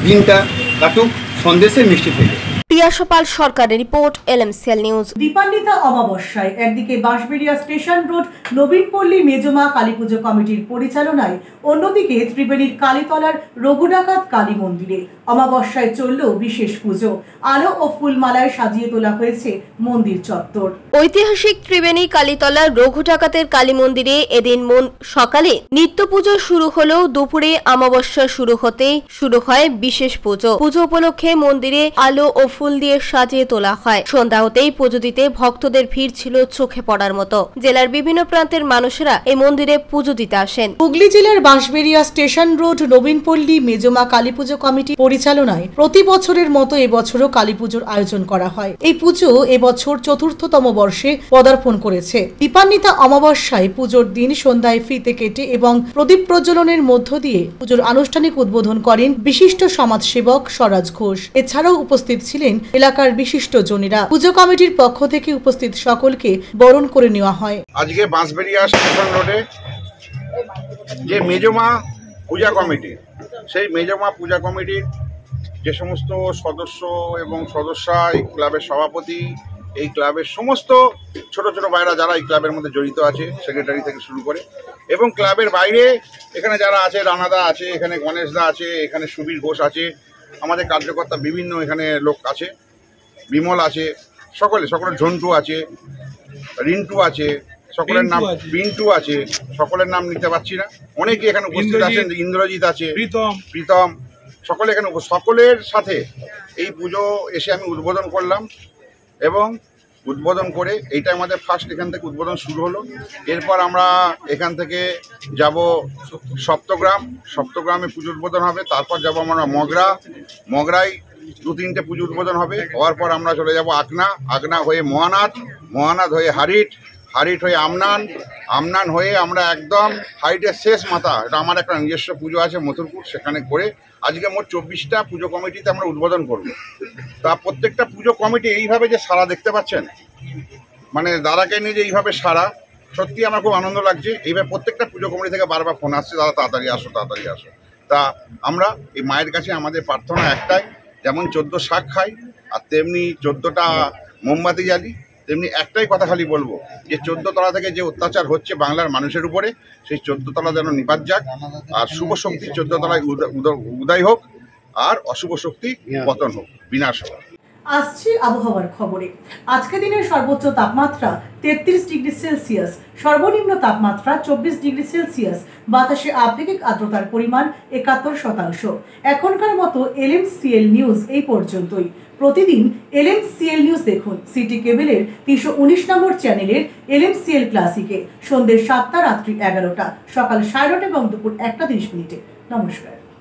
দিনটা কাটুক সন্দেশের মিষ্টি থেকে। পিয়াসপাল সরকারের রিপোর্ট, LMCL নিউজ। দীপান্বিতা অমাবস্যায় একদিকে বাঁশবেড়িয়া স্টেশন রোড নবীনপল্লী মেজমা কালীপুজো কমিটির পরিচালনায়, অন্যদিকে ত্রিবেণীর কালীতলার রঘুডাকাত কালী মন্দিরে অমাবস্যায় চলল বিশেষ পুজো। আলো ও ফুলমালায় সাজিয়ে তোলা হয়েছে মন্দির চত্বর। ঐতিহাসিক ত্রিবেণী কালীতলার রঘুডাকাতের কালী মন্দিরে এদিন সকালে নিত্য পুজো শুরু হলেও দুপুরে অমাবস্যা শুরু হয় বিশেষ পুজো। পুজো উপলক্ষে মন্দিরে আলো ও ফুল দিয়ে সাজিয়ে তোলা হয়। সন্ধ্যা হতেই পুজো দিতে ভক্তদের ভিড় ছিল চোখে পড়ার মতো। জেলার বিভিন্ন প্রান্তের মানুষেরা এই মন্দিরে পুজো দিতে আসেন। হুগলি জেলার বাঁশবেড়িয়া স্টেশন রোড নবীনপল্লী মেজমা কালীপুজো কমিটি পরিচালনায় প্রতি বছরের মতো এবছরও কালীপুজোর আয়োজন করা হয়। এই পুজো এবছর ৪র্থতম বর্ষে পদার্পণ করেছে। দীপান্বিতা অমাবস্যায় পুজোর দিন সন্ধ্যায় ফিতে কেটে এবং প্রদীপ প্রজ্বলনের মধ্য দিয়ে পুজোর আনুষ্ঠানিক উদ্বোধন করেন বিশিষ্ট সমাজসেবক স্বরাজ ঘোষ। এছাড়াও উপস্থিত ছিলেন এলাকার বিশিষ্ট জনেরা। পুজো কমিটির পক্ষ থেকে উপস্থিত সকলকে বরণ করে নেওয়া হয়। আজকে বাঁশবেড়িয়া স্টেশন রোডে যে মেজমা পূজা কমিটি, সেই মেজমা পূজা কমিটির যে সমস্ত সদস্য এবং সদস্যা, এই ক্লাবের সভাপতি, এই ক্লাবের সমস্ত ছোট ছোট ভাইরা যারা এই ক্লাবের মধ্যে জড়িত আছে, সেক্রেটারি থেকে শুরু করে, এবং ক্লাবের বাইরে এখানে যারা আছে, রানাদা আছে, এখানে গণেশদা আছে, এখানে সুবীর ঘোষ আছে, আমাদের কার্যকর্তা বিভিন্ন এখানে লোক আছে, বিমল আছে, সকলের ঝন্টু আছে, রিন্টু আছে, সকলের নাম পিন্টু আছে, সকলের নাম নিতে পারছি না, অনেকে এখানে উপস্থিত আছেন, ইন্দ্রজিৎ আছে, প্রীতম, সকলে এখানে, সকলের সাথে এই পুজো এসে আমি উদ্বোধন করলাম। এবং উদ্বোধন করে এইটা আমাদের ফার্স্ট এখান থেকে উদ্বোধন শুরু হলো। এরপর আমরা এখান থেকে যাব সপ্তগ্রামে পুজো উদ্বোধন হবে। তারপর যাব আমরা মগরায় 2-3টে পুজো উদ্বোধন হবে। হওয়ার পর আমরা চলে যাব আগনা হয়ে মহানাথ হয়ে হারিট হয়ে আমনান হয়ে আমরা একদম হাইটের শেষ মাথা, এটা আমার একটা নিজস্ব পুজো আছে মথুরপুর, সেখানে করে আজকে মোট 24টা পুজো কমিটিতে আমরা উদ্বোধন করব। তা প্রত্যেকটা পুজো কমিটি এইভাবে যে সারা দেখতে পাচ্ছেন, মানে দাদাকে নিয়ে যে এইভাবে সারা, সত্যি আমার খুব আনন্দ লাগছে। এইভাবে প্রত্যেকটা পুজো কমিটি থেকে বারবার ফোন আসছে, দাদা তাড়াতাড়ি আসো। তা আমরা এই মায়ের কাছে আমাদের প্রার্থনা একটাই, যেমন 14 শাক খাই আর তেমনি 14টা মোমবাতি জ্বালি, তেমনি একটাই কথা খালি বলবো যে 14 তলা থেকে যে অত্যাচার হচ্ছে বাংলার মানুষের উপরে, সেই 14 তলা যেন নিপাত যাক, আর শুভ শক্তি 14 তলায় উদয় হোক, আর অশুভ শক্তি পতন হোক, বিনাশ হোক। আসছি আবহাওয়ার খবরে। আজকে দিনের সর্বোচ্চ তাপমাত্রা 33 ডিগ্রি সেলসিয়াস, সর্বনিম্ন তাপমাত্রা 24 ডিগ্রি সেলসিয়াস, বাতাসে আপেক্ষিক আর্দ্রতার পরিমাণ 71%। এখনকার মতো LMCL নিউজ এই পর্যন্তই। প্রতিদিন LMCL নিউজ দেখুন সিটি কেবলের 319 নম্বর চ্যানেলের LMCL ক্লাসিকে সন্ধ্যে 7টা, রাত্রি 11টা, সকাল 9:30 এবং দুপুর 1:30। নমস্কার।